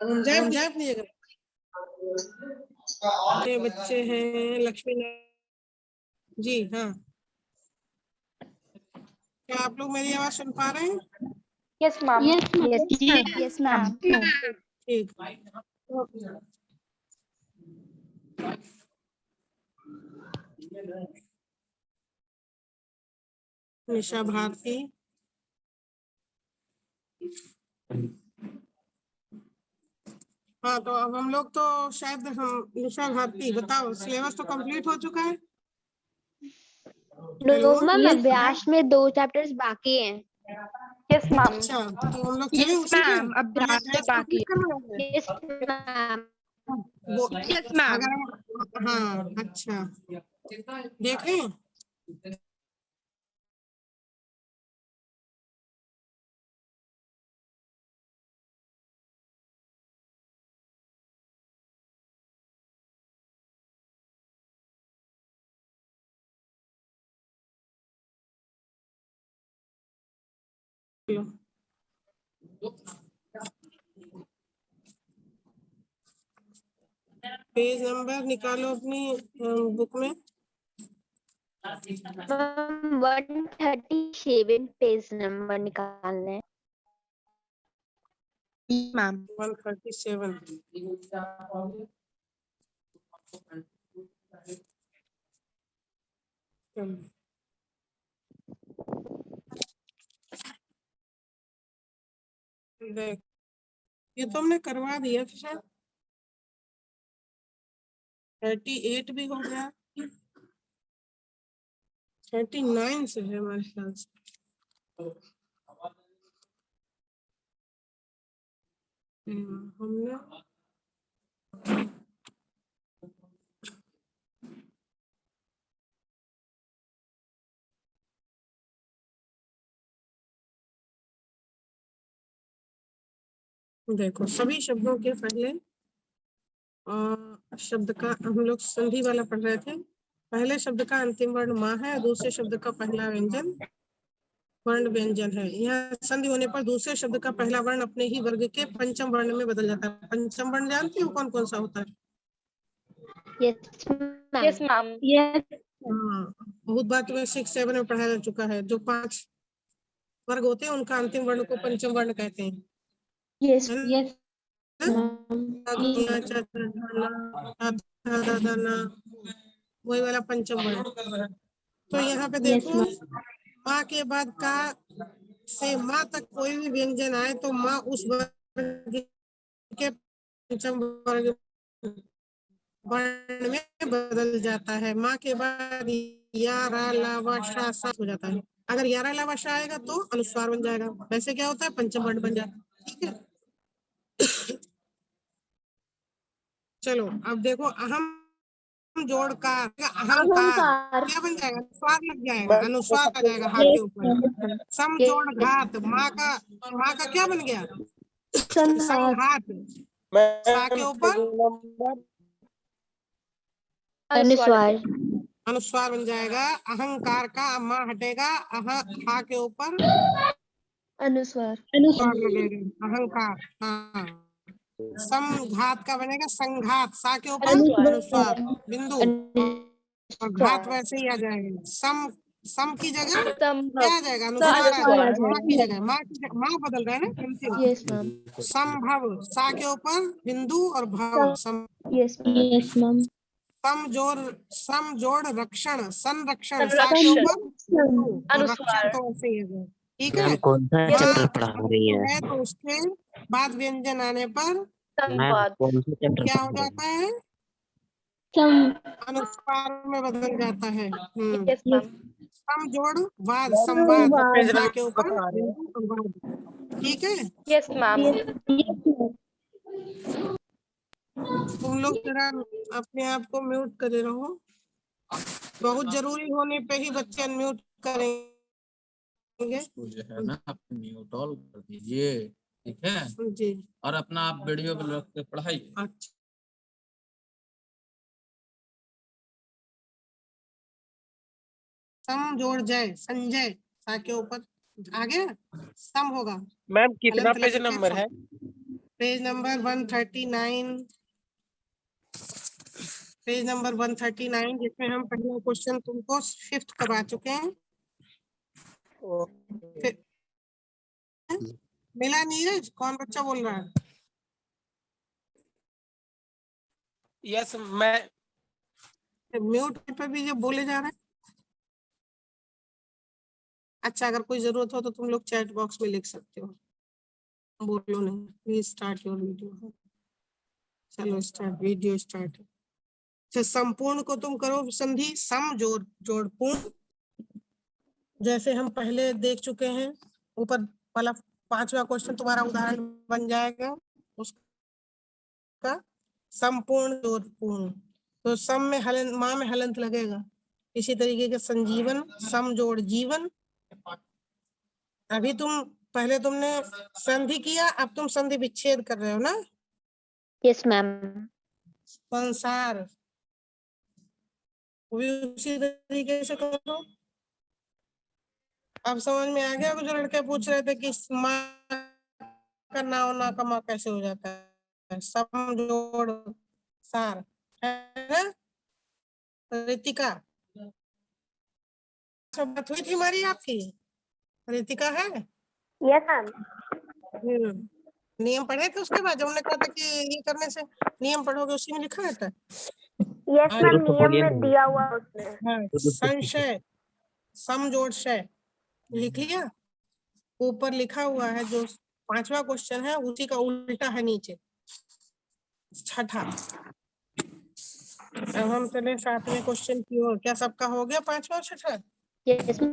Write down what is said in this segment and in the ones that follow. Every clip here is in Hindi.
समझाए अपनी जगह। ये बच्चे हैं लक्ष्मी जी। हाँ, क्या आप लोग मेरी आवाज सुन पा रहे हैं? Yes ma'am. Yes ma'am. ठीक। निशा भारती, हाँ तो अब हम लोग तो शायद हम निशा भारती बताओ सिलेबस तो कंप्लीट हो चुका है? नो मैम, अभ्यास में 2 चैप्टर्स बाकी हैं। Yes ma'am. अच्छा, तो हम लोग चले उसी पे। अभ्यास में बाकी है। करना है। Yes ma'am. Yes ma'am. हाँ अच्छा, देखें। पेज नंबर निकालो अपनी बुक में। 137 पेज नंबर निकालना है मैम। 137। देख, ये तो हमने करवा दिया था शायद। 38 भी हो गया, 39 से है हमारे ख्याल से। हमने देखो सभी शब्दों के पहले शब्द का हम लोग संधि वाला पढ़ रहे थे। पहले शब्द का अंतिम वर्ण माँ है, दूसरे शब्द का पहला व्यंजन वर्ण व्यंजन है। यहाँ संधि होने पर दूसरे शब्द का पहला वर्ण अपने ही वर्ग के पंचम वर्ण में बदल जाता है। पंचम वर्ण जानते हो कौन कौन सा होता है? Yes yes ma'am. मैम। हाँ, बहुत बात में 6, 7 में पढ़ाया जा चुका है। जो 5 वर्ग होते हैं उनका अंतिम वर्ण को पंचम वर्ण कहते हैं। यस यस वही वाला पंचम वर्ण। तो यहाँ पे देखो माँ के बाद का से माँ तक कोई भी व्यंजन आए तो माँ उस वर्ग के पंचम वर्ग वर्ण में बदल जाता है। माँ के बाद या रा ला वा शा सा हो जाता है। अगर या रा ला वा शा आएगा तो अनुस्वार बन जाएगा। वैसे क्या होता है, पंचम वर्ण बन जाता है। ठीक है, चलो अब देखो अहम जोड़ का अहंकार क्या बन जाएगा? अनुस्वार लग जाएगा, अनुस्वार आ जाएगा हा के ऊपर। सम जोड़ घात माँ का क्या बन गया? संघात। सा के ऊपर अनुस्वार। अनुस्वार बन जाएगा। अहंकार का माँ हटेगा, हा के ऊपर अनुस्वार। अनुस्वार लगेगा, अहंकार। हाँ, समघात का बनेगा संघात, सा के ऊपर अनुस्वार बिंदु, और घात वैसे ही आ जाएगा। सम की जगह क्या आ जाएगा? अनुस्वार आ जाएगा। माँ की जगह माँ बदल रहा है ना, अंतिम। Yes ma'am. संभव, सा के ऊपर बिंदु और भव सम। Yes ma'am. सम जोड़ रक्षण संरक्षण, सा के ऊपर बिंदु और रक्षण तो वैसे ही है। ठीक है, कौन सा चैप्टर पढ़ा रही है तो उसके बाद व्यंजन आने पर मैम? कौन सा चैप्टर क्या हो पढ़ा रही जाता है? अनुस्वार में बदल जाता है। Yes ma'am. सम जोड़ वाद संवाद, सा के ऊपर बिंदु और वाद। ठीक है, यस मैम। तुम लोग जरा अपने आप को म्यूट करे रहो। बहुत जरूरी होने पे ही बच्चे अनम्यूट करेंगे। जो है ना आप म्यूट ऑल कर दीजिए, ठीक है जी, और अपना आप वीडियो पे रख के पढ़ाइए। अच्छा। सम जोड़ जय संजय, सा के ऊपर आ गया, सम होगा। मैम कितना हलंत पेज लट के नंबर सम। है? पेज नंबर 139, पेज नंबर 139, जिसमें हम पहला क्वेश्चन तुमको शिफ्ट करवा चुके हैं। मिला नीरज? कौन बच्चा बोल रहा है? यस मैं म्यूट पे भी जो बोले जा रहे हैं। अच्छा, अगर कोई जरूरत हो तो तुम लोग चैट बॉक्स में लिख सकते हो, बोलो नहीं। Please start your video. चलो स्टार्ट, वीडियो स्टार्ट। अच्छा, संपूर्ण को तुम करो संधि सम जोड़ जोड़ पूर्ण, जैसे हम पहले देख चुके हैं। ऊपर वाला 5वां क्वेश्चन तुम्हारा उदाहरण बन जाएगा उसका। संपूर्ण जोड़ पूर्ण, तो सम में हलन, माँ में हलंत लगेगा। इसी तरीके के संजीवन सम जोड़ जीवन। अभी तुम पहले तुमने संधि किया, अब तुम संधि विच्छेद कर रहे हो ना। Yes ma'am. संसार वो भी उसी तरीके से करो। अब समझ में आ गया? जो लड़के पूछ रहे थे कि माँ का ना हो, ना का माँ कैसे हो जाता है। सम जोड़ सार है ना रितिका? सब बात हुई थी हमारी आपकी, रितिका है? Yes ma'am. नियम पढ़े थे उसके बाद? जब हमने कहा था कि ये करने से नियम पढ़ोगे, उसी में लिखा रहता है। यस हाँ, मैम, तो नियम बोलिए में ना। दिया हुआ है उसमें। हाँ, संशय सम जोड़ शय लिख लिया। ऊपर लिखा हुआ है जो 5वां क्वेश्चन है, उसी का उल्टा है नीचे, छठा। अब हम चले 7वें क्वेश्चन की ओर। क्या सबका हो गया 5वां और 6ठा? यस हो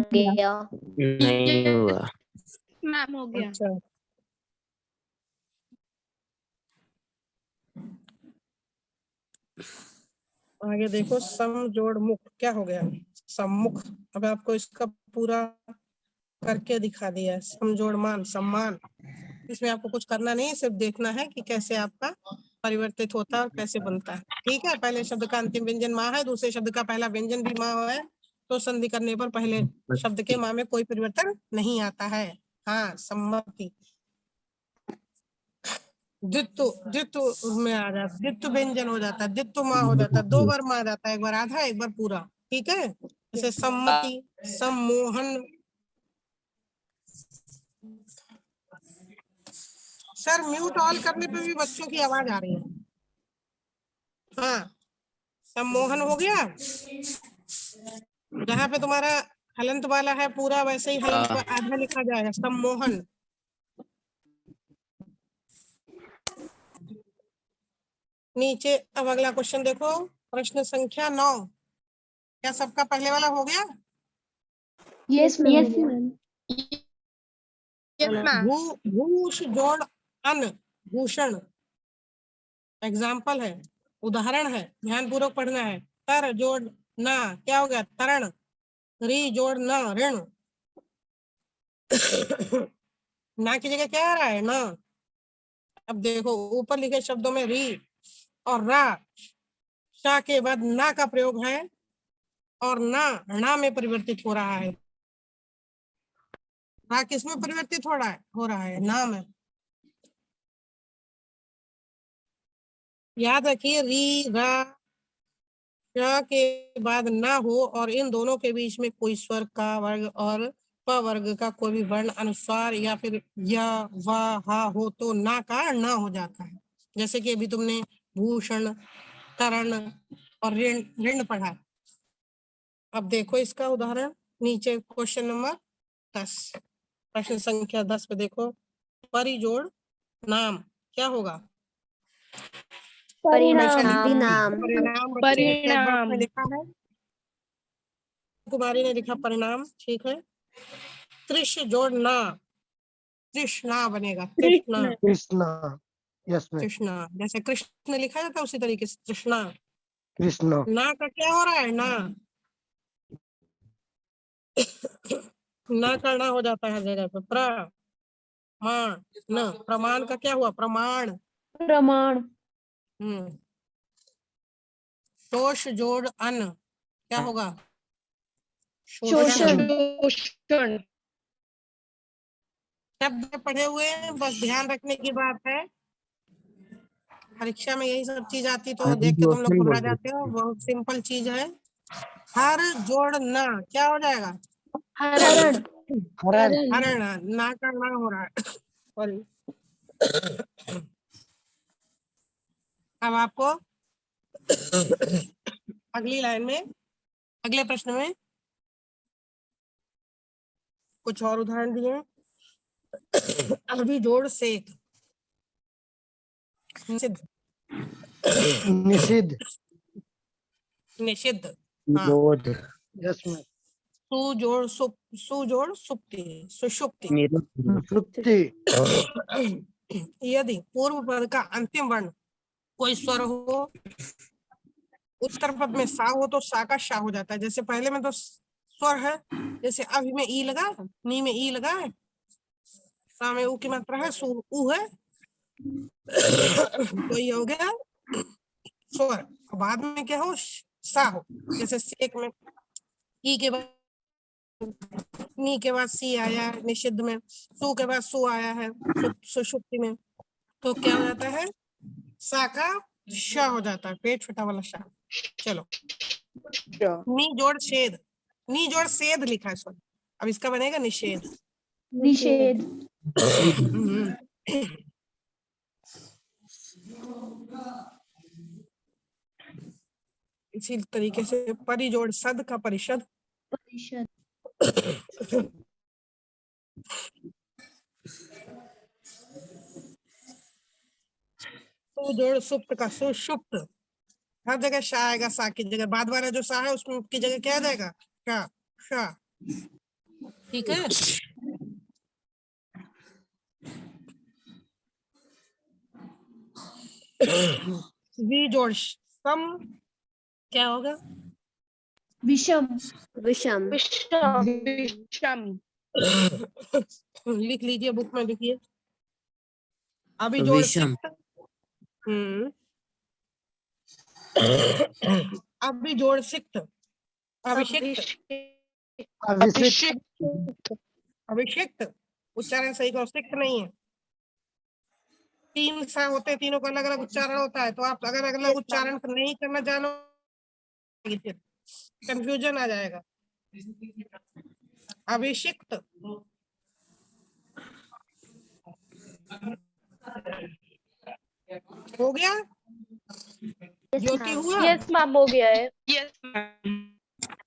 गया। नहीं हुआ। मैम हो गया। अच्छा, आगे देखो, सम जोड़ मुख क्या हो गया? सम्मुख। अब आपको इसका पूरा करके दिखा दिया है। सम जोड़ मान सम्मान। इसमें आपको कुछ करना नहीं है, सिर्फ देखना है कि कैसे आपका परिवर्तित होता है और कैसे बनता है। ठीक है, पहले शब्द का अंतिम व्यंजन माँ है, दूसरे शब्द का पहला व्यंजन भी माँ है, तो संधि करने पर पहले शब्द के माँ में कोई परिवर्तन नहीं आता है। हाँ, सम्मति। द्वित्व, द्वित्व में आ जाता, द्वित्व व्यंजन हो जाता है, द्वित्व माँ हो जाता है। 2 बार माँ जाता है, एक बार आधा, एक बार पूरा। ठीक है, जैसे सम्मति, सम्मोहन। सर म्यूट ऑल करने पे भी बच्चों की आवाज आ रही है। हाँ, सम्मोहन हो गया। जहाँ पे तुम्हारा हलंत वाला है पूरा, वैसे ही हलंत पर आधा लिखा जाएगा, सम्मोहन। नीचे अब अगला क्वेश्चन देखो, प्रश्न संख्या 9। क्या सबका पहले वाला हो गया? Yes ma'am. भू भूष जोड़ अन भूषण, एग्जाम्पल है, उदाहरण है, ध्यान पूर्वक पढ़ना है। तर जोड़ ना क्या हो गया? तरण। री जोड़ न ऋण। ना की जगह क्या आ रहा है? ना। अब देखो ऊपर लिखे शब्दों में री और रा, शा के बाद ना का प्रयोग है और ना में परिवर्तित हो रहा है। रा किस में परिवर्तित हो रहा है? ना में। याद रखिए, री रा श के बाद ना हो और इन दोनों के बीच में कोई स्वर का वर्ग और प वर्ग का कोई भी वर्ण अनुस्वार या फिर या वा हा हो तो ना का ना हो जाता है। जैसे कि अभी तुमने भूषण, तरण और ऋण ऋण पढ़ा। अब देखो इसका उदाहरण नीचे क्वेश्चन नंबर 10, प्रश्न संख्या 10 पे देखो, परिजोड़ नाम क्या होगा? परिणाम। परिणाम लिखा है, कुमारी ने लिखा परिणाम। ठीक है, त्रिश जोड़ ना, तृष्णा बनेगा, तृष्णा। कृष्णा। Yes ma'am. तृष्णा, जैसे कृष्ण लिखा जाता है उसी तरीके से तृष्णा। कृष्णा। ना का क्या हो रहा है? ना ना करना हो जाता है जगह पे। प्रमाण न, प्रमाण का क्या हुआ? प्रमाण। प्रमाण। शोष जोड़ अन क्या होगा? शोषण। शोषण। शब्द पढ़े हुए हैं, बस ध्यान रखने की बात है, परीक्षा में यही सब चीज आती तो देख के तुम लोग घबरा जाते हो। बहुत सिंपल चीज है। हर जोड़ना क्या हो जाएगा? हरण। हरण। ना का ना हो रहा है। सॉरी। अब आपको अगली लाइन में, अगले प्रश्न में कुछ और उदाहरण दिए हैं। अभी जोड़ सेक। निषिद्ध। निषिद्ध। निषिद्ध। हाँ। निरोध। Yes ma'am. सुजोड़ सुप, सुजोड़ सुप्ति, सुषुप्ति। निरुद्ध। सुप्ति। यदि पूर्व पद का अंतिम वर्ण कोई स्वर हो, उत्तर पद में सा हो तो सा का शा हो जाता है। जैसे पहले में तो स्वर है, जैसे अभी में ई लगा, नी में ई लगा है, सा में ऊ की मात्रा है, सु ऊ है, तो ये हो गया स्वर। बाद में क्या हो? सा हो। जैसे सेक में ई के बाद नी के बाद सी आया है निषिद्ध में, सु के बाद सु आया है सुषुप्ति में, तो क्या हो जाता है? सा का श हो जाता है, पेट फटा वाला श। चलो, नी जोड़ छेद, नी जोड़ सेध लिखा है सॉरी, अब इसका बनेगा निषेध। निषेध। इसी तरीके से परिजोड़ सद का परिषद। परिषद। सुजोड़ सुप्त का सुषुप्त। हर जगह शा आएगा, सा की जगह। बाद वाला जो सा है उसमें की जगह क्या आ जाएगा? शा। शा। ठीक है। वी जोड़ सम क्या होगा? विषम। विषम। विषम। लिख लीजिए, बुक में लिखिए। अभी जोड़ विषम। सिक्त। अभी जोड़ सिक्त। अभिषिक्त। अभिषेक। अभिषिक्त उच्चारण सही करो, सिक्त नहीं है। तीन सा होते, तीनों का अलग अलग उच्चारण होता है, तो आप अगर अलग अलग उच्चारण नहीं करना जानो फिर कंफ्यूजन आ जाएगा। अभिषिक्त। हो गया? ज्योति हुआ? यस मैम, हो गया है। Yes ma'am.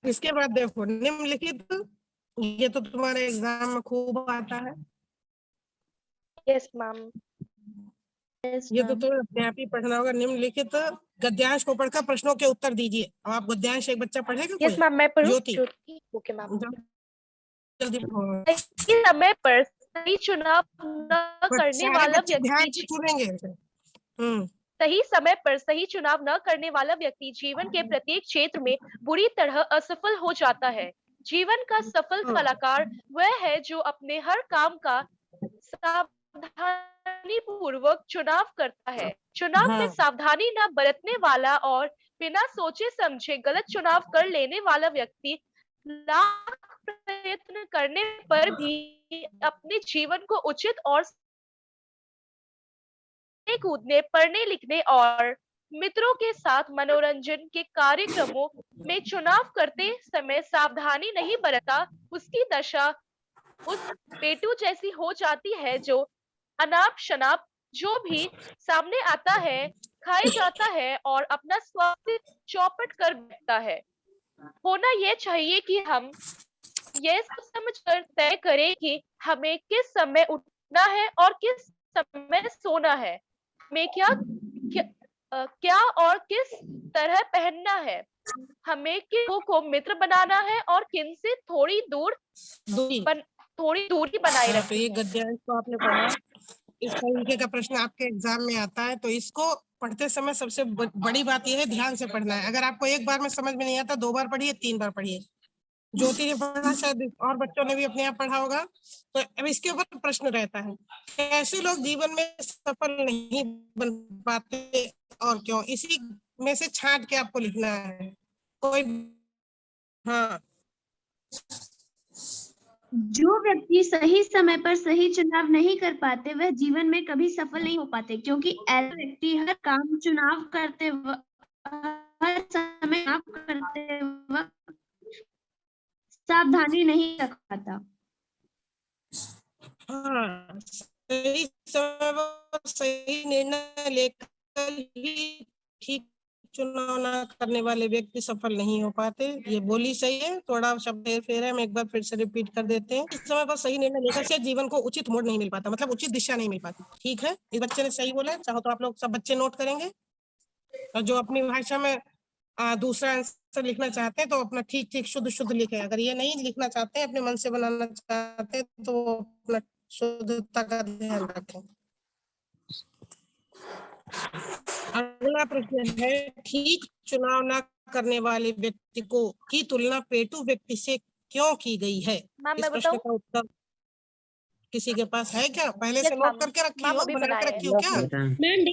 इसके बाद देखो निम्नलिखित, ये तो तुम्हारे एग्जाम में खूब आता है। Yes ma'am. ये तो तुम्हें अपने आप ही पढ़ना होगा। निम्नलिखित गद्यांश को पढ़कर प्रश्नों के उत्तर दीजिए। अब आप गद्यांश एक बच्चा पढ़ेगा? यस मैम, मैं पढ़ूं? ज्योति ओके मैम। जल्दी पढ़ो। सही समय पर सही चुनाव न करने सारे वाला बच्चे ध्यान से व्यक्ति सुनेंगे। सही समय पर सही चुनाव न करने वाला व्यक्ति जीवन के प्रत्येक क्षेत्र में बुरी तरह असफल हो जाता है। जीवन का सफल कलाकार वह है जो अपने हर काम का सावधानी पूर्वक चुनाव करता है। चुनाव में सावधानी न बरतने वाला और बिना सोचे समझे गलत चुनाव कर लेने वाला व्यक्ति लाख प्रयत्न करने पर भी अपने जीवन को उचित और कूदने, पढ़ने लिखने और मित्रों के साथ मनोरंजन के कार्यक्रमों में चुनाव करते समय सावधानी नहीं बरता, उसकी दशा उस पेटू जैसी हो जाती है जो अनाप शनाप जो भी सामने आता है खाया जाता है और अपना स्वास्थ्य चौपट कर बैठता है। होना यह चाहिए कि हम यह समझ कर तय करें कि हमें किस समय उठना है और किस समय सोना है, हमें क्या और किस तरह पहनना है, हमें किन लोगों को मित्र बनाना है और किन से थोड़ी दूरी बनाए रखनी। तो ये गद्यांश को आपने पढ़ा। इस तरीके का प्रश्न आपके एग्जाम में आता है, तो इसको पढ़ते समय सबसे बड़ी बात यह है ध्यान से पढ़ना है। अगर आपको एक बार में समझ में नहीं आता, 2 बार पढ़िए, 3 बार पढ़िए। ज्योति ने पढ़ा, शायद और बच्चों ने भी अपने आप पढ़ा होगा। तो अब इसके ऊपर प्रश्न रहता है, कैसे लोग जीवन में सफल नहीं बन पाते और क्यों? इसी में से छांट के आपको लिखना है। कोई हाँ जो व्यक्ति सही समय पर सही चुनाव नहीं कर पाते वह जीवन में कभी सफल नहीं हो पाते, क्योंकि ऐसा व्यक्ति हर काम चुनाव करते हर समय चुनाव करते वक्त सावधानी नहीं रख पाता। हाँ, सही समय पर सही निर्णय लेकर ही ठीक चुनाव न करने वाले व्यक्ति सफल नहीं हो पाते। ये बोली सही है, थोड़ा शब्द फेर है, हम एक बार फिर से रिपीट कर देते हैं। इस समय पर सही निर्णय लेकर से जीवन को उचित मोड़ नहीं मिल पाता, मतलब उचित दिशा नहीं मिल पाती। ठीक है, इस बच्चे ने सही बोला। चाहो तो आप लोग सब बच्चे नोट करेंगे, और जो अपनी भाषा में दूसरा आंसर लिखना चाहते हैं तो अपना ठीक ठीक शुद्ध शुद्ध लिखे। अगर ये नहीं लिखना चाहते हैं, अपने मन से बनाना चाहते हैं, तो अपना शुद्धता का ध्यान रखें। अगला प्रश्न है, ठीक चुनाव न करने वाले व्यक्ति को की तुलना पेटू व्यक्ति से क्यों की गई है? मैम इस मैं प्रश्न बताऊं? का उत्तर किसी के पास है क्या? पहले Yes, से नोट मैम। करके रखी मैम हो, अभी बना के बनाए रखी हो क्या? बता। मैम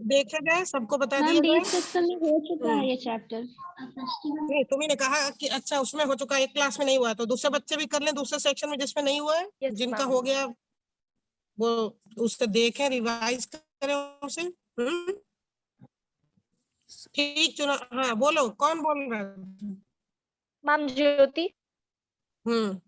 देखे जाए, सबको बता दिया मैम डी जाए। सेक्शन में हो चुका है ये चैप्टर। नहीं, तुम्ही ने कहा कि अच्छा उसमें हो चुका है, एक क्लास में नहीं हुआ, तो दूसरे बच्चे भी कर लें दूसरे सेक्शन में जिसमें नहीं हुआ है। Yes, जिनका मैम। हो गया वो उससे देखें, रिवाइज करें उसे। ठीक चुनाव, हाँ बोलो, कौन बोल रहा है? मैम ज्योति। हम्म,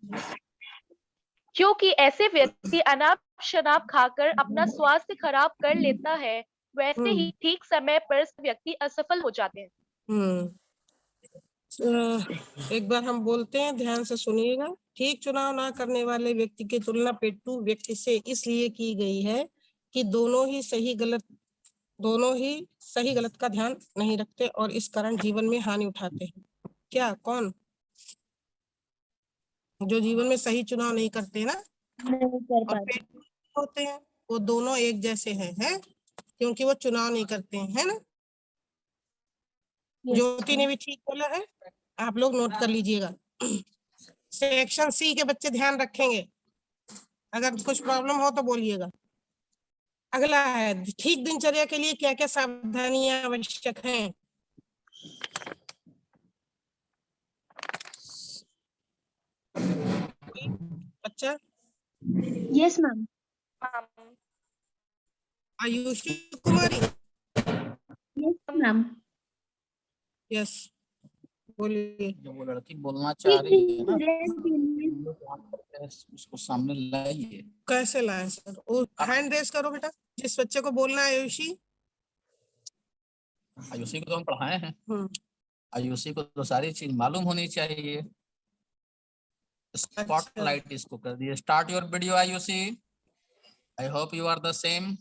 क्योंकि ऐसे व्यक्ति अनाप शनाप खाकर अपना स्वास्थ्य खराब कर लेता है, वैसे ही ठीक समय पर व्यक्ति असफल हो जाते हैं। एक बार हम बोलते हैं, ध्यान से सुनिएगा। ठीक चुनाव ना करने वाले व्यक्ति की तुलना पेटू व्यक्ति से इसलिए की गई है कि दोनों ही सही गलत का ध्यान नहीं रखते और इस कारण जीवन में हानि उठाते हैं। क्या, कौन? जो जीवन में सही चुनाव नहीं करते ना नहीं कर और पाते। पेटू होते हैं, वो दोनों एक जैसे हैं, क्योंकि वो चुनाव नहीं करते हैं, है ना? ज्योति ने भी ठीक बोला है, आप लोग नोट कर लीजिएगा। सेक्शन सी के बच्चे ध्यान रखेंगे, अगर कुछ प्रॉब्लम हो तो बोलिएगा। अगला है, ठीक दिनचर्या के लिए क्या क्या सावधानियां आवश्यक हैं? अच्छा, यस मैम। मैम आयुषी कुमारी, यस मैम। यस बोलिए। जो वो लड़की बोलना चाह रही है ना, उसको सामने लाइए। कैसे लाए सर? वो हैंड रेस करो बेटा, जिस बच्चे को बोलना है। आयुषी, आयुषी को तो हम पढ़ाए हैं, आयुषी को तो सारी चीज मालूम होनी चाहिए। स्पॉटलाइट इसको कर दिए। Start your video Ayushi. I hope you are the same.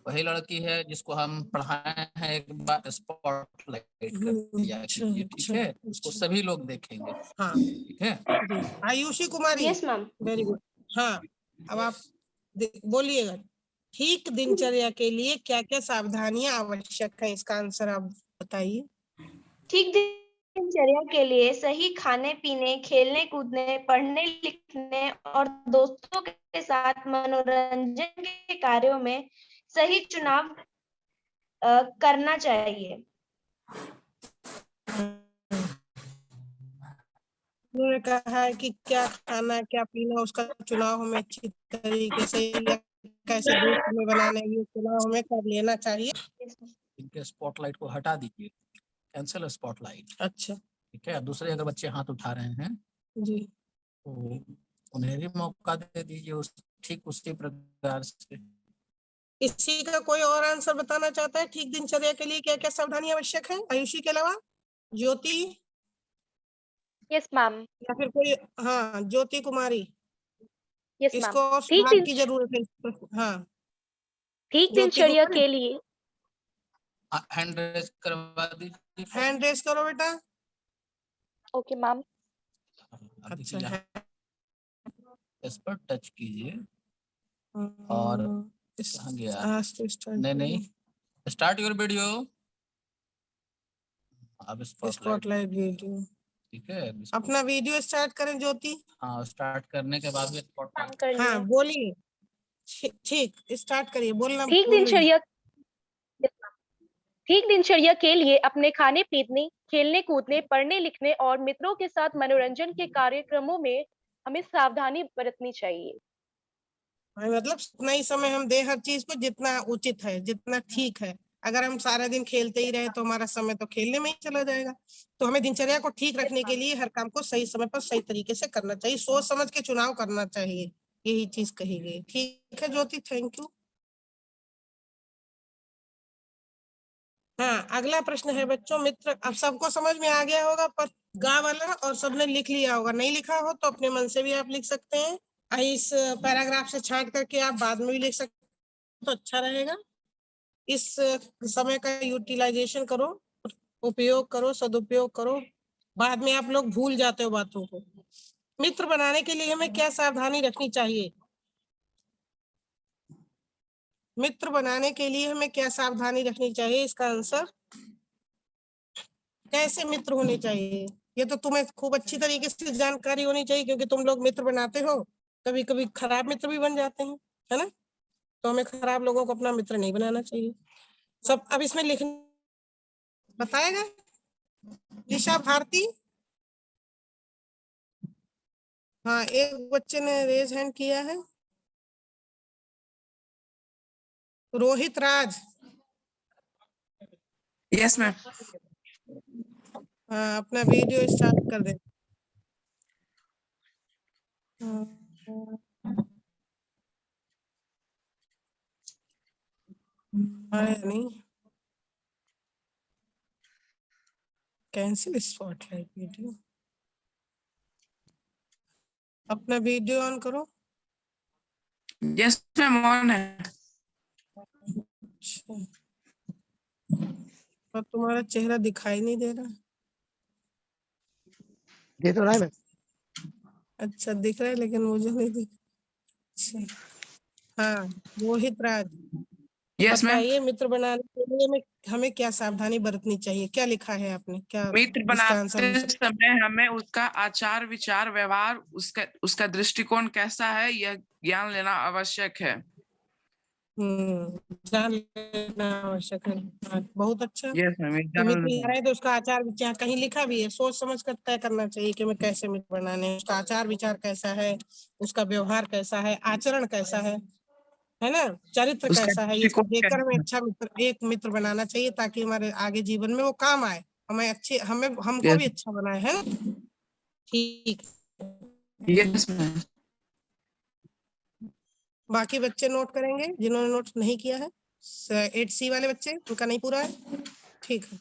वही लड़की है जिसको हम पढ़ाए हैं, एक बार स्पॉटलाइट कर दिया कीजिए, ठीक है? उसको सभी लोग देखेंगे। हाँ ठीक है। आयुषी कुमारी, यस मैम। Very good. हाँ, अब आप बोलिएगा, ठीक दिनचर्या के लिए क्या क्या सावधानियां आवश्यक है? इसका आंसर आप बताइए। ठीक दिनचर्या के लिए सही खाने पीने, खेलने कूदने, पढ़ने लिखने और दोस्तों के साथ मनोरंजन के कार्यों में सही चुनाव करना चाहिए। उन्होंने कहा है कि क्या खाना क्या पीना, उसका चुनाव हमें अच्छी तरीके से या कैसे दोस्त में बनाना है, ये चुनाव हमें कर लेना चाहिए। इनके स्पॉटलाइट को हटा दीजिए, कैंसिल स्पॉटलाइट। अच्छा ठीक है। दूसरे अगर बच्चे हाथ उठा रहे हैं जी, तो उन्हें भी मौका दे दीजिए ठीक उसी प्रकार से। इसी का कोई और आंसर बताना चाहता है? ठीक दिनचर्या के लिए क्या क्या सावधानी आवश्यक है आयुषी के अलावा? ज्योति यस मैम। या फिर कोई? हाँ, ज्योति कुमारी, यस मैम। इसको और ठीक सुधार की जरूरत है। हाँ, ठीक ज्योति दिनचर्या कुमारी, के लिए हैंड रेस करवा दीजिए। हैंड रेस करो बेटा। Okay ma'am. अच्छा है, इस पर टच कीजिए और कहाँ गया? नहीं, स्टार्ट योर वीडियो। अब स्पॉटलाइट वीडियो, ठीक है। अपना वीडियो स्टार्ट करें ज्योति। हाँ, स्टार्ट करने के बाद भी मैम स्पॉटलाइट। कर हाँ लिए। बोलिए, ठीक स्टार्ट करिए, बोलना ठीक भूल गई। दिनचर्या ठीक दिनचर्या के लिए अपने खाने पीने, खेलने कूदने, पढ़ने लिखने और मित्रों के साथ मनोरंजन के कार्यक्रमों में हमें सावधानी बरतनी चाहिए। मतलब उतना ही समय हम दे हर चीज को जितना उचित है, जितना ठीक है। अगर हम सारा दिन खेलते ही रहे तो हमारा समय तो खेलने में ही चला जाएगा। तो हमें दिनचर्या को ठीक रखने के लिए हर काम को सही समय पर सही तरीके से करना चाहिए, सोच समझ के चुनाव करना चाहिए, यही चीज कही गई। ठीक है ज्योति, थैंक यू। हाँ, अगला प्रश्न है बच्चों, मित्र। अब सबको समझ में आ गया होगा पर गा वाला, और सबने लिख लिया होगा। नहीं लिखा हो तो अपने मन से भी आप लिख सकते हैं, इस पैराग्राफ से छांट करके आप बाद में भी लिख सकते हैं, तो अच्छा रहेगा। इस समय का यूटिलाइजेशन करो, उपयोग करो, सदुपयोग करो। बाद में आप लोग भूल जाते हो बातों को। मित्र बनाने के लिए हमें क्या सावधानी रखनी चाहिए? मित्र बनाने के लिए हमें क्या सावधानी रखनी चाहिए? इसका आंसर, कैसे मित्र होने चाहिए, ये तो तुम्हें खूब अच्छी तरीके से जानकारी होनी चाहिए, क्योंकि तुम लोग मित्र बनाते हो। कभी कभी खराब मित्र भी बन जाते हैं, है ना? तो हमें खराब लोगों को अपना मित्र नहीं बनाना चाहिए। सब अब इसमें लिख बताएगा दिशा भारती। हाँ, एक बच्चे ने रेज हैंड किया है, रोहित राज। Yes ma'am. हाँ, अपना वीडियो स्टार्ट कर दे। आया नहीं, कैंसिल स्पॉटलाइट वीडियो। अपना वीडियो ऑन करो। यस मैम, ऑन है। अच्छा, पर तुम्हारा चेहरा दिखाई नहीं दे रहा। दे तो रहा है मैं। अच्छा, दिख रहा है लेकिन मुझे नहीं दिख। अच्छा, हाँ, रोहित राज, यस मैम। बताइए मित्र बनाने के लिए हमें क्या सावधानी बरतनी चाहिए? क्या लिखा है आपने? क्या मित्र इसका आंसर बनाते हो सकता? समय हमें उसका आचार विचार व्यवहार, उसका दृष्टिकोण कैसा है, यह ज्ञान लेना आवश्यक है। जान लेना आवश्यक है। हाँ, बहुत अच्छा। यस मैम, तो मित्र ले रहे हैं तो उसका आचार विचार कहीं लिखा भी है, सोच समझ कर तय करना चाहिए कि मैं कैसे मित्र बनाने हैं। उसका आचार विचार कैसा है, उसका व्यवहार कैसा है, आचरण कैसा है ना, चरित्र उसका कैसा है, ये सब दृष्टिकोण देखकर हमें कैसा अच्छा मित्र, एक मित्र बनाना चाहिए, ताकि हमारे आगे जीवन में वो काम आए, हमें अच्छे, हमें है। हमको भी अच्छा बनाए, है ना? ठीक। Yes ma'am. बाकी बच्चे नोट करेंगे जिन्होंने नोट नहीं किया है। 8C वाले बच्चे, उनका नहीं पूरा है। ठीक है,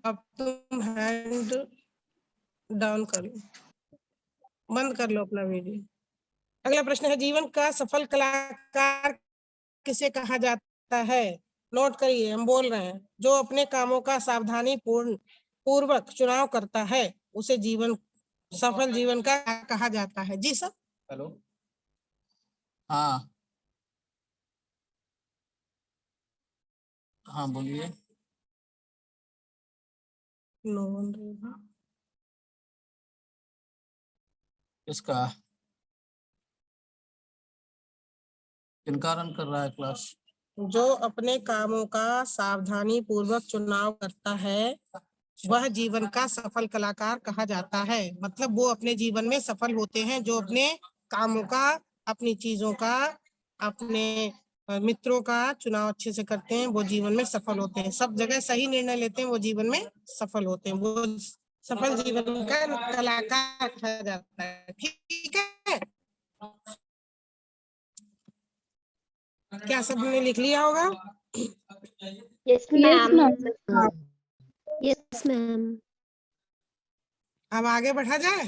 अब तुम हैंड डाउन कर लो, बंद कर लो अपना वीडियो। अगला प्रश्न है, जीवन का सफल कलाकार किसे कहा जाता है? नोट करिए, हम बोल रहे हैं, जो अपने कामों का सावधानी पूर्वक चुनाव करता है, उसे सफल जीवन का कहा जाता है। जी सर। हेलो, हाँ हाँ बोलिए। नो, किसका, किनका रन कर रहा है क्लास? जो अपने कामों का सावधानी पूर्वक चुनाव करता है, वह जीवन का सफल कलाकार कहा जाता है। मतलब वो अपने जीवन में सफल होते हैं, जो अपने कामों का, अपनी चीजों का, अपने मित्रों का चुनाव अच्छे से करते हैं, वो जीवन में सफल होते हैं। सब जगह सही निर्णय लेते हैं, वो जीवन में सफल होते हैं। वो सफल जीवन का कलाकार कहा जाता है। ठीक है, क्या सबने लिख लिया होगा? Yes ma'am. Yes ma'am. अब आगे बढ़ा जाए।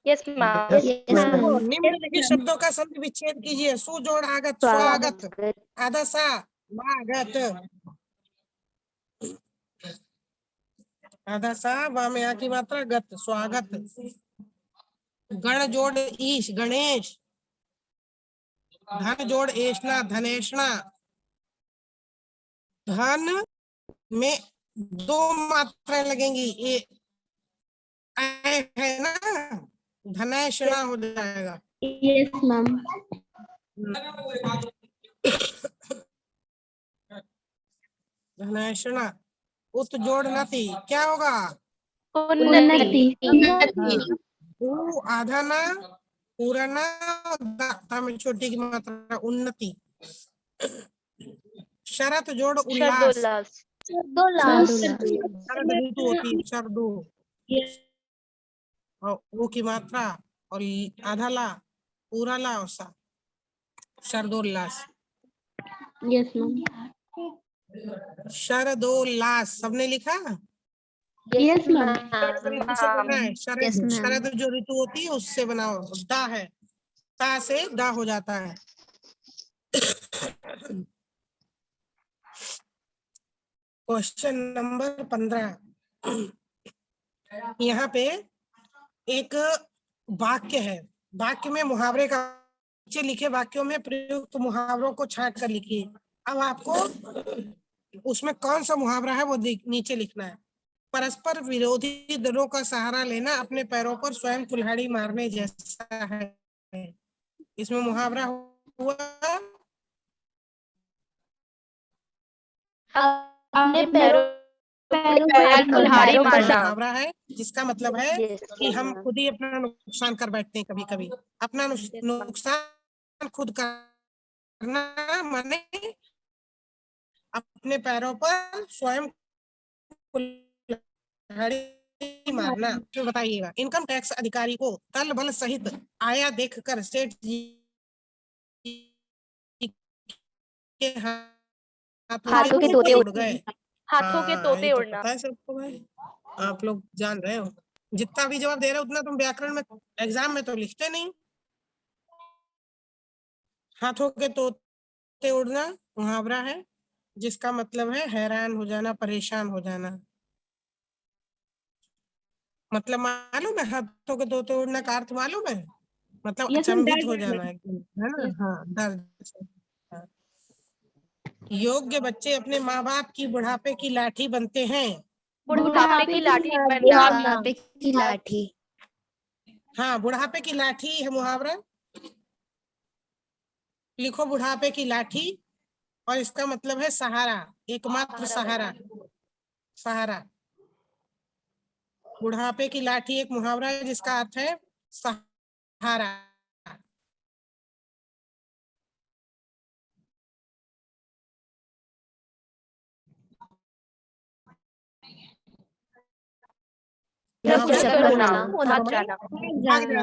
Yes ma'am. Yes ma'am. निम्नलिखित शब्दों का संधि विच्छेद कीजिए। सुजोड़ आगत, स्वागत, आधा सा, वागत, आधा सा, वा में आ की मात्रा, गत, स्वागत। गण जोड़ ईश, गणेश। धन जोड़ एषणा, धनेषणा। धन में 2 मात्राएं लगेंगी, है ना, धनेषणा हो जाएगा। Yes ma'am. धनेषणा, उत जोड़ नति, क्या होगा? उन्नति। ऊ आधा ना, पूरा ना, दा में छोटी की मात्रा उन्नति। शरत जोड़ उल्लास, शरदोल्लास। शरद ऋतु होती है, शरदो, और वो की मात्रा और आधा ला, पूरा ला और सा, शरदोल्लास। Yes ma'am. शरदोल्लास सबने लिखा? Yes ma'am. शरद ऋतु से बना है, Yes, ma'am. शरद जो ऋतु होती है उससे बनाओ, दा है, ता से दा हो जाता है। क्वेश्चन नंबर 15, यहाँ पे एक वाक्य है, वाक्य में मुहावरे का, नीचे लिखे वाक्यों में प्रयुक्त मुहावरों को छांट कर लिखिए। अब आपको उसमें कौन सा मुहावरा है वो नीचे लिखना है। परस्पर विरोधी दलों का सहारा लेना अपने पैरों पर स्वयं कुल्हाड़ी मारने जैसा है। इसमें मुहावरा हुआ अपने पैरों पर कुल्हाड़ी मारना। मुहावरा है जिसका मतलब है कि हम खुद ही अपना नुकसान कर बैठते हैं। कभी कभी अपना नुकसान खुद करना माने अपने पैरों पर स्वयं कुल्हाड़ी मारना। तो बताइएगा, इनकम टैक्स अधिकारी को तल बल सहित आया देखकर सेठ जी के हाथों के तोते उड़ गए। हाथों के तोते ये तो उड़ना। पता है सबको भाई, आप लोग जान रहे हो। जितना भी जवाब दे रहे हो उतना तुम व्याकरण में एग्जाम में तो लिखते नहीं। हाथों के तोते उड़ना मुहावरा है जिसका मतलब है हैरान हो जाना, परेशान हो जाना। मतलब मालूम है हाथों के तोते उड़ना का अर्थ मालूम है? मतलब अचंभित हो जाना एकदम, है ना? हाँ, डर से। हाँ। योग्य बच्चे अपने माँ बाप की बुढ़ापे की लाठी बनते हैं। बुढ़ापे की लाठी बनना। बुढ़ापे की लाठी। हाँ, बुढ़ापे की लाठी है मुहावरा। लिखो बुढ़ापे की लाठी, और इसका मतलब है सहारा, एकमात्र सहारा, सहारा। बुढ़ापे की लाठी एक मुहावरा है जिसका अर्थ है सहारा। चक्कर होना, भाग भाग जाना। जाना,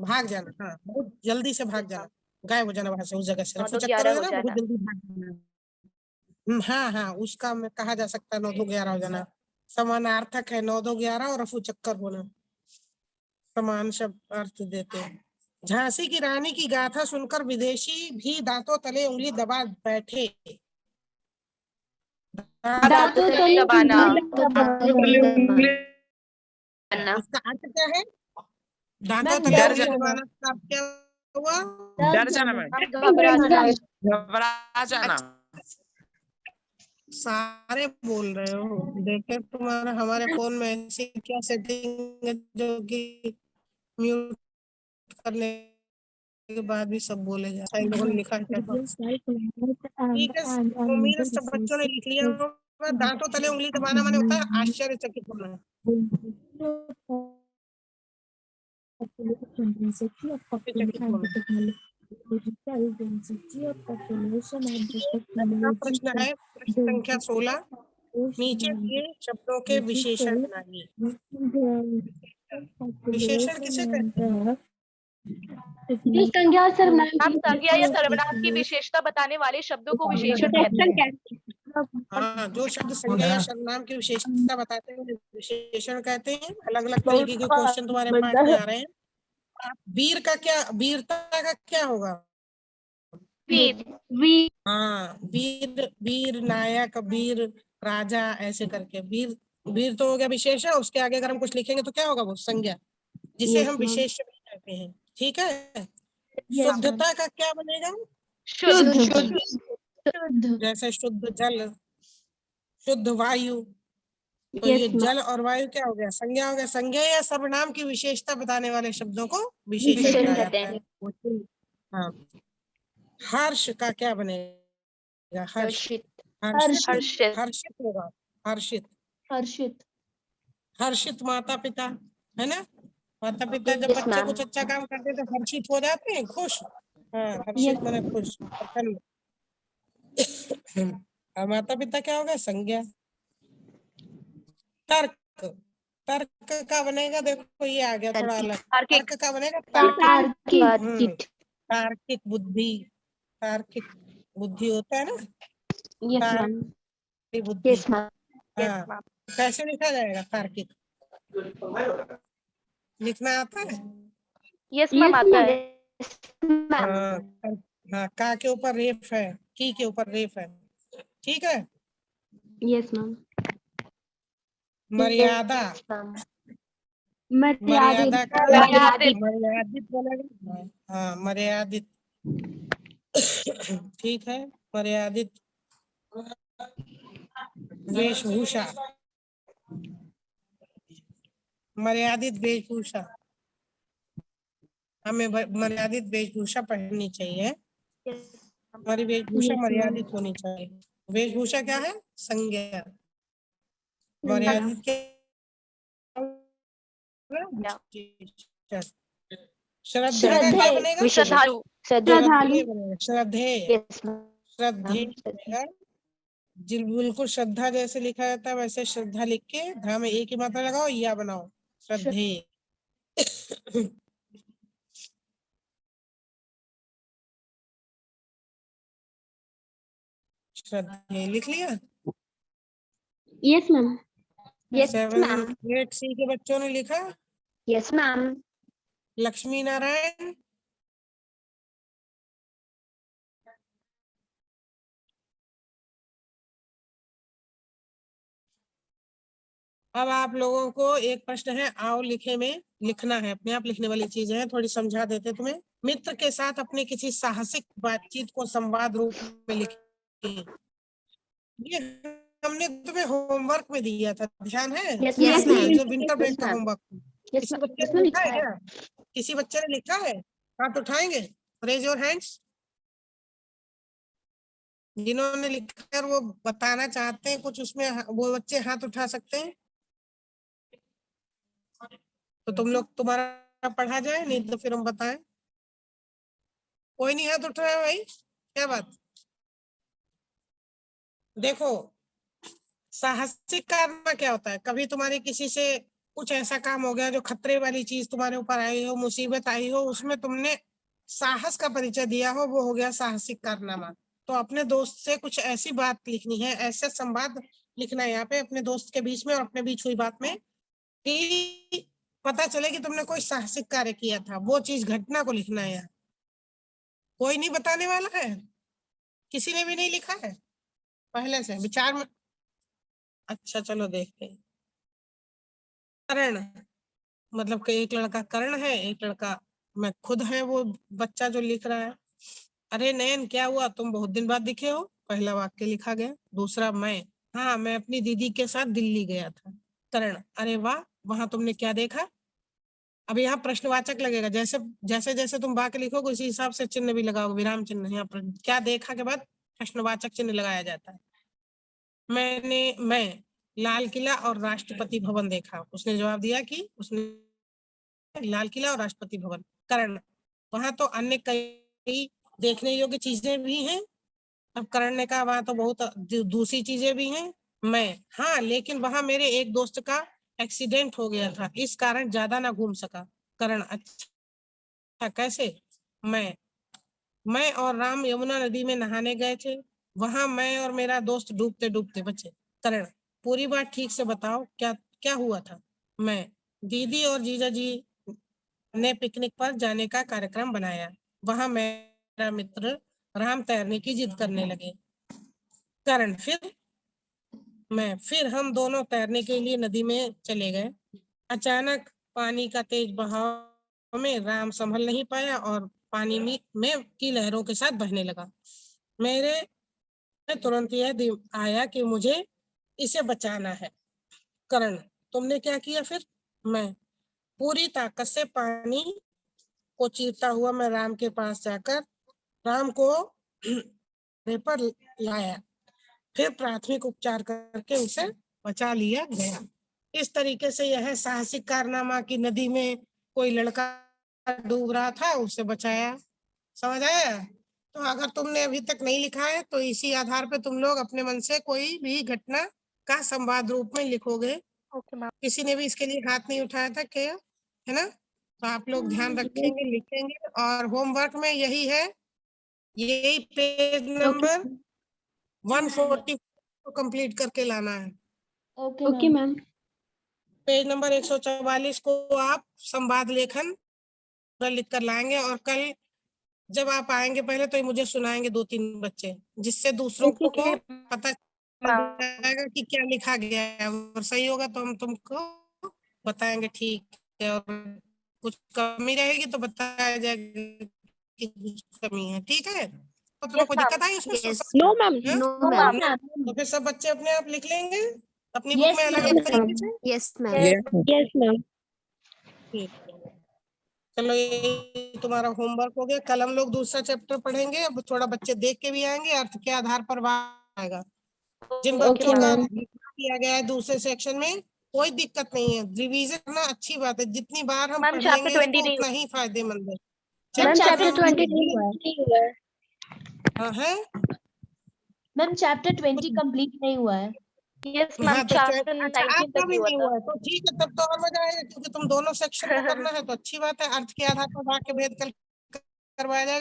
भाग जाना। हाँ, बहुत जल्दी से भाग जाना, गायब हो जाना वहां से, उस जगह से। 9 रफू तो चक्कर 11 हो हो जाना, बहुत जाना। जल्दी भाग जाना। हाँ हाँ, उसका में कहा जा सकता है 9 2 11 हो जाना। समानार्थक है 9 2 11 और रफू चक्कर होना, समान शब्द अर्थ देते हैं। झांसी की रानी की गाथा सुनकर विदेशी भी दांतों तले उंगली दबा बैठे। दांतों तले दबाना। उसका अर्थ क्या है? दांतों तले डर उंगली जाना। दबाना का अर्थ क्या हुआ? डर जाना मैम, घबरा जाना। घबरा जाना। सारे बोल रहे हो, देखे तुम्हारा हमारे फोन में ऐसी क्या सेटिंग है जो कि म्यूट करने के बाद भी सब बोले जाए। इन लोगों ने लिखा है क्या? ठीक है, उम्मीद है सब बच्चों ने लिख लिया होगा। दांतों तले उंगली दबाना माने होता है आश्चर्यचकित होना। प्रश्न है, प्रश्न संख्या 16, नीचे दिए शब्दों के विशेषण बनाइए। विशेषण किसे कहते हैं? संज्ञा और सर्वनाम हम संज्ञा या सर्वनाम की विशेषता बताने वाले शब्दों को विशेषण कहते हैं। हाँ, जो शब्द संज्ञा या सर्वनाम की विशेषता बताते हैं विशेषण कहते हैं। अलग अलग तरीके के क्वेश्चन तुम्हारे पाठ में आ रहे हैं। वीर का क्या, वीरता का क्या होगा? वीर। हाँ, वीर, वीर नायक, वीर राजा, ऐसे करके। वीर, वीर तो हो गया विशेषण, उसके आगे अगर हम कुछ लिखेंगे तो क्या होगा? वो संज्ञा, जिसे हम विशेषण कहते हैं। ठीक है। शुद्धता का क्या बनेगा? शुद्ध। जैसे शुद्ध जल, शुद्ध वायु। तो ये जल और वायु क्या हो गया? संज्ञा हो गया। संज्ञा या सर्वनाम की विशेषता बताने वाले शब्दों को विशेषण कहा जाता है। हाँ। हर्ष का क्या बनेगा? हर्ष, हर्षित। हर्षित, हर्षित। हर्षित होगा, हर्षित। हर्षित। हर्षित माता पिता, है ना। माता पिता जब Yes, बच्चे ma'am. कुछ अच्छा काम करते हैं तो हर्षित हो जाते हैं, खुश। हाँ, हर्षित माने खुश, प्रसन्न। और माता पिता क्या होगा, संज्ञा। तर्क, तर्क का बनेगा, देखो ये आ गया थोड़ा अलग। तार्किक। तर्क का बनेगा तार्किक। तार्किक। तार्किक बुद्धि, तार्किक बुद्धि होता है ना, Yes, ma'am. तार्किक बुद्धि। Yes, ma'am. हाँ, कैसे लिखा जाएगा तार्किक, लिखना आता है। यस मैम, आता है। Yes, ma'am. हाँ, हाँ, का के ऊपर रेफ है, की के ऊपर रेफ है, ठीक है। Yes, ma'am. मर्यादा, Yes, ma'am. मर्यादा का मर्यादित। मर्यादित बोलेगा। हाँ, मर्यादित। ठीक है, मर्यादित। वेशभूषा, मर्यादित वेशभूषा, हमें मर्यादित वेशभूषा पहननी चाहिए। हमारी वेशभूषा Yes, ma'am. मर्यादित होनी चाहिए। वेशभूषा क्या है, संज्ञा। मर्यादित के श्रद्धा का क्या बनेगा, श्रद्धालु। श्रद्धेय बनेगा, श्रद्धेय। Yes, ma'am. श्रद्धेय बनेगा। बिल्कुल श्रद्धा जैसे लिखा जाता है वैसे श्रद्धा लिख के धा में एक ही मात्रा लगाओ, या बनाओ, श्रद्धेय। श्रद्धेय लिख लिया। Yes, ma'am. Yes, 7 ma'am. 8 सी के बच्चों ने लिखा। Yes, ma'am. लक्ष्मी नारायण, अब आप लोगों को एक प्रश्न है, आओ लिखे में लिखना है, अपने आप लिखने वाली चीजें हैं, थोड़ी समझा देते तुम्हें। मित्र के साथ अपने किसी साहसिक बातचीत को संवाद रूप में लिखें। ये हमने तुम्हें होमवर्क में दिया था, ध्यान है। Yes, ये ma'am. जो विंटर ब्रेक का ma'am. होमवर्क, Yes, किसी ma'am. बच्चे ने लिखा है क्या, किसी बच्चे ने लिखा है, हाथ उठाएंगे, रेज योर हैंड्स। जिन्होंने लिखा है वो बताना चाहते हैं कुछ उसमें, वो बच्चे हाथ उठा सकते हैं। तो तुम लोग, तुम्हारा पढ़ा जाए, नहीं तो फिर हम बताएं। कोई नहीं हाथ उठ रहा है भाई, क्या बात। देखो, साहसिक करना क्या होता है, कभी तुम्हारे किसी से कुछ ऐसा काम हो गया जो खतरे वाली चीज तुम्हारे ऊपर आई हो, मुसीबत आई हो, उसमें तुमने साहस का परिचय दिया हो, वो हो गया साहसिक कारनामा। तो अपने दोस्त से कुछ ऐसी बात लिखनी है, ऐसा संवाद लिखना है यहाँ पे अपने दोस्त के बीच में और अपने बीच हुई बात में, कि पता चले कि तुमने कोई साहसिक कार्य किया था, वो चीज घटना को लिखना है। कोई नहीं बताने वाला है, किसी ने भी नहीं लिखा है पहले से विचार में। अच्छा चलो देखते हैं। कर्ण, मतलब कि एक लड़का कर्ण है, एक लड़का मैं खुद है वो बच्चा जो लिख रहा है। अरे नयन क्या हुआ, तुम बहुत दिन बाद दिखे हो, पहला वाक्य लिखा गया। दूसरा, मैं, हाँ मैं अपनी दीदी के साथ दिल्ली गया था। कर्ण, अरे वाह, वहां तुमने क्या देखा। अब यहाँ प्रश्नवाचक लगेगा, जैसे जैसे जैसे तुम वाक्य लिखोगे उसी हिसाब से चिन्ह भी लगाओगे, विराम चिन्ह। यहाँ पर क्या देखा के बाद प्रश्नवाचक चिन्ह लगाया जाता है। मैं लाल किला और राष्ट्रपति भवन देखा। उसने जवाब दिया कि उसने लाल किला और राष्ट्रपति भवन। कर्ण, वहां तो अन्य कई देखने योग्य चीजें भी हैं। अब कर्ण ने कहा वहां तो बहुत दूसरी चीजें भी हैं। मैं, हाँ लेकिन वहां मेरे एक दोस्त का एक्सीडेंट हो गया था, इस कारण ज्यादा ना घूम सका। कर्ण, अच्छा कैसे। मैं और राम यमुना नदी में नहाने गए थे, वहां मैं और मेरा दोस्त डूबते डूबते बचे। कर्ण, पूरी बात ठीक से बताओ, क्या क्या हुआ था। मैं, दीदी और जीजा जी ने पिकनिक पर जाने का कार्यक्रम बनाया, वहां मेरा मित्र राम तैरने की जिद करने लगे। कर्ण, फिर हम दोनों तैरने के लिए नदी में चले गए। अचानक पानी का तेज बहाव में राम संभल नहीं पाया और पानी में की लहरों के साथ बहने लगा। मेरे तुरंत यह आया कि मुझे इसे बचाना है। कर्ण, तुमने क्या किया फिर। मैं, पूरी ताकत से पानी को चीरता हुआ मैं राम के पास जाकर राम को पर लाया, फिर प्राथमिक उपचार करके उसे बचा लिया गया। इस तरीके से यह साहसिक कारनामा की नदी में कोई लड़का डूब रहा था, उसे बचाया। समझ आया? तो अगर तुमने अभी तक नहीं लिखा है तो इसी आधार पे तुम लोग अपने मन से कोई भी घटना का संवाद रूप में लिखोगे। Okay ma'am. किसी ने भी इसके लिए हाथ नहीं उठाया था, क्या है ना? तो आप लोग ध्यान रखेंगे, लिखेंगे। और होमवर्क में यही है, यही पेज नंबर 140 को कंप्लीट करके लाना है। Okay ma'am. पेज नंबर 144 को आप संवाद लेखन पूरा लिख कर लाएंगे। और कल जब आप आएंगे पहले तो ये मुझे सुनाएंगे 2-3 बच्चे, जिससे दूसरों को पता चल जाएगा कि क्या लिखा गया है। और सही होगा तो हम तुमको बताएंगे, ठीक है। और कुछ कमी रहेगी तो बताया जाएगा कि कुछ कमी है, ठीक है? तो तुम्हें कोई दिक्कत आई उसमें? नो मैम, हाँ? No ma'am. तो फिर सब बच्चे अपने आप लिख लेंगे अपनी बुक में अलग अलग तरीके से। Yes ma'am. Yes ma'am. ठीक है, चलो ये तुम्हारा होमवर्क हो गया। कल हम लोग दूसरा चैप्टर पढ़ेंगे। अब थोड़ा बच्चे देख के भी आएंगे, अर्थ के आधार पर आएगा। जिन बच्चों का किया गया है दूसरे सेक्शन में कोई दिक्कत नहीं है, रिवीजन करना अच्छी बात है। जितनी बार हम मैम पढ़ चैप्टर लेंगे 20 तो नहीं उतना ही फायदेमंद है। मैम चैप्टर 20 नहीं हुआ है। मैम चैप्टर 20 कंप्लीट नहीं हुआ है। यस मैम हाँ तो चैप्टर अच्छा 19 आपका तक भी ही हुआ नहीं था। हुआ है तो ठीक है, तब तो और मजा आएगा, क्योंकि तुम दोनों सेक्शन को करना है तो अच्छी बात है। अर्थ के आधार पर वाक्य भेद करवाया जाएगा।